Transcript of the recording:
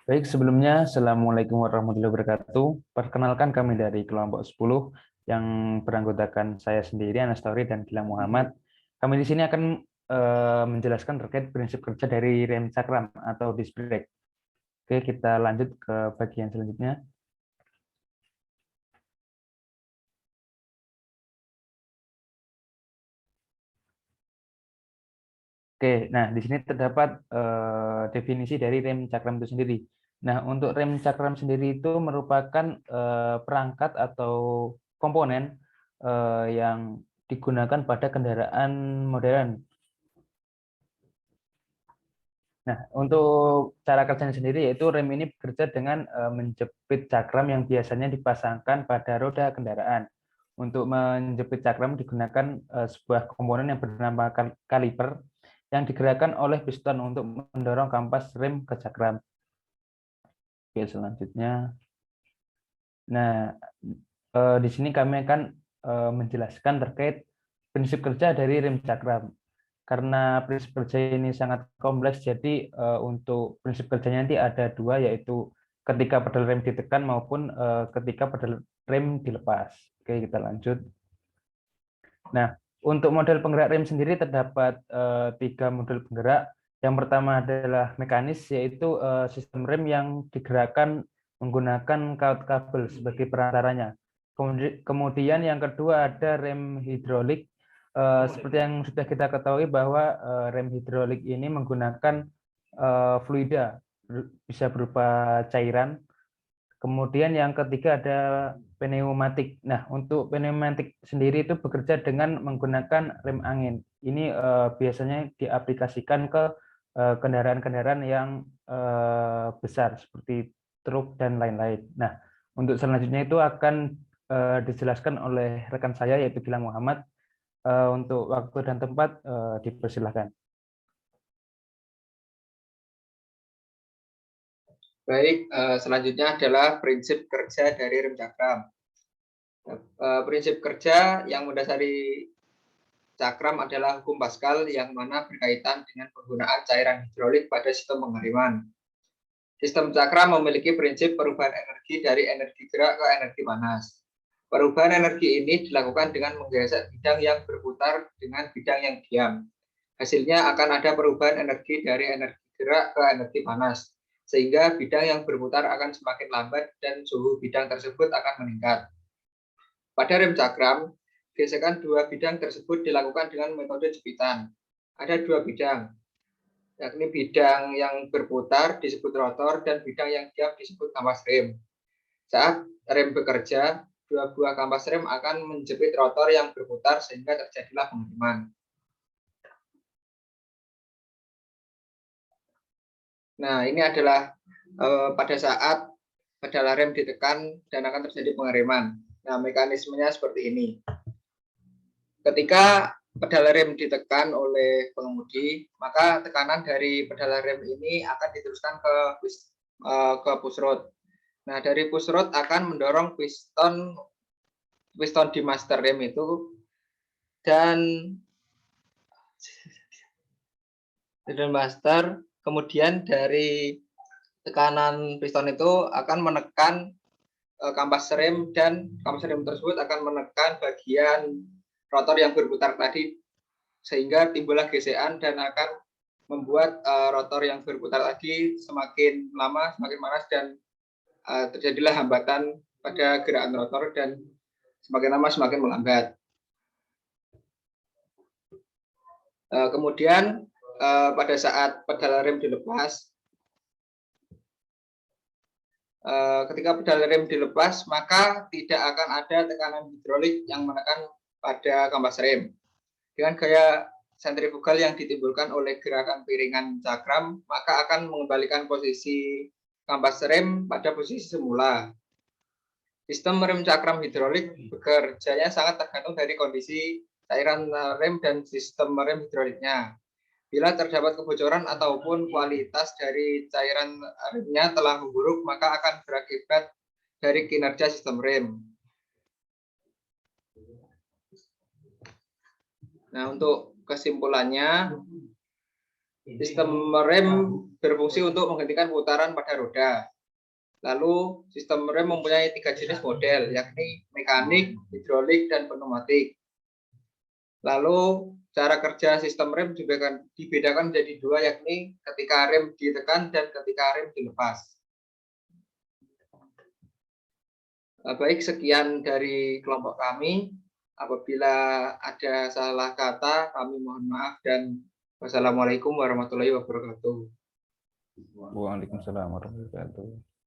Baik, sebelumnya Assalamualaikum warahmatullahi wabarakatuh. Perkenalkan kami dari kelompok 10 yang beranggotakan saya sendiri, Anastori dan Gilang Muhammad. Kami di sini akan menjelaskan terkait prinsip kerja dari rem cakram atau disc brake. Oke, kita lanjut ke bagian selanjutnya. Oke, nah di sini terdapat definisi dari rem cakram itu sendiri. Nah, untuk rem cakram sendiri itu merupakan perangkat atau komponen yang digunakan pada kendaraan modern. Nah, untuk cara kerjanya sendiri yaitu rem ini bekerja dengan menjepit cakram yang biasanya dipasangkan pada roda kendaraan. Untuk menjepit cakram digunakan sebuah komponen yang bernama kaliper yang digerakkan oleh piston untuk mendorong kampas rem ke cakram. Oke, selanjutnya. Nah, di sini kami akan menjelaskan terkait prinsip kerja dari rem cakram. Karena prinsip kerja ini sangat kompleks, jadi untuk prinsip kerjanya nanti ada dua, yaitu ketika pedal rem ditekan maupun ketika pedal rem dilepas. Oke, kita lanjut. Nah, untuk model penggerak rem sendiri terdapat tiga model penggerak. Yang pertama adalah mekanis, yaitu sistem rem yang digerakkan menggunakan kaut kabel sebagai perantaranya. Kemudian yang kedua ada rem hidrolik. Seperti yang sudah kita ketahui bahwa rem hidrolik ini menggunakan fluida, bisa berupa cairan. Kemudian yang ketiga ada pneumatik. Nah, untuk pneumatik sendiri itu bekerja dengan menggunakan rem angin. Ini biasanya diaplikasikan ke kendaraan-kendaraan yang besar seperti truk dan lain-lain. Nah, untuk selanjutnya itu akan dijelaskan oleh rekan saya yaitu Gilang Muhammad. Untuk waktu dan tempat dipersilahkan. Baik, selanjutnya adalah prinsip kerja dari rem cakram. Prinsip kerja yang mendasari cakram adalah hukum Pascal yang mana berkaitan dengan penggunaan cairan hidrolik pada sistem pengereman. Sistem cakram memiliki prinsip perubahan energi dari energi gerak ke energi panas. Perubahan energi ini dilakukan dengan menggeser bidang yang berputar dengan bidang yang diam. Hasilnya akan ada perubahan energi dari energi gerak ke energi panas, sehingga bidang yang berputar akan semakin lambat dan suhu bidang tersebut akan meningkat. Pada rem cakram, gesekan dua bidang tersebut dilakukan dengan metode jepitan. Ada dua bidang, yakni bidang yang berputar disebut rotor dan bidang yang diam disebut kampas rem. Saat rem bekerja, dua buah kampas rem akan menjepit rotor yang berputar sehingga terjadilah pengereman. Nah, ini adalah pada saat pedal rem ditekan dan akan terjadi pengereman. Nah, mekanismenya seperti ini. Ketika pedal rem ditekan oleh pengemudi, maka tekanan dari pedal rem ini akan diteruskan ke push rod. Nah, dari push rod akan mendorong piston di master rem itu, dan master, kemudian dari tekanan piston itu akan menekan kampas rem, dan kampas rem tersebut akan menekan bagian rotor yang berputar tadi, sehingga timbullah gesekan dan akan membuat rotor yang berputar tadi semakin lama semakin panas, dan terjadilah hambatan pada gerakan rotor dan semakin lama semakin melambat. Kemudian pada saat pedal rem dilepas, ketika pedal rem dilepas, maka tidak akan ada tekanan hidrolik yang menekan pada kampas rem. Dengan gaya sentrifugal yang ditimbulkan oleh gerakan piringan cakram, maka akan mengembalikan posisi kampas rem pada posisi semula. Sistem rem cakram hidrolik bekerjanya sangat tergantung dari kondisi cairan rem dan sistem rem hidroliknya. Bila terdapat kebocoran ataupun kualitas dari cairan remnya telah memburuk, maka akan berakibat dari kinerja sistem rem. Nah, untuk kesimpulannya, Sistem rem berfungsi untuk menghentikan putaran pada roda. Lalu sistem rem mempunyai 3 jenis model, yakni mekanik, hidrolik, dan pneumatik. Lalu cara kerja sistem rem juga akan dibedakan menjadi 2, yakni ketika rem ditekan dan ketika rem dilepas. Baik, sekian dari kelompok kami. Apabila ada salah kata, kami mohon maaf dan wassalamualaikum warahmatullahi wabarakatuh. Waalaikumsalam warahmatullahi wabarakatuh.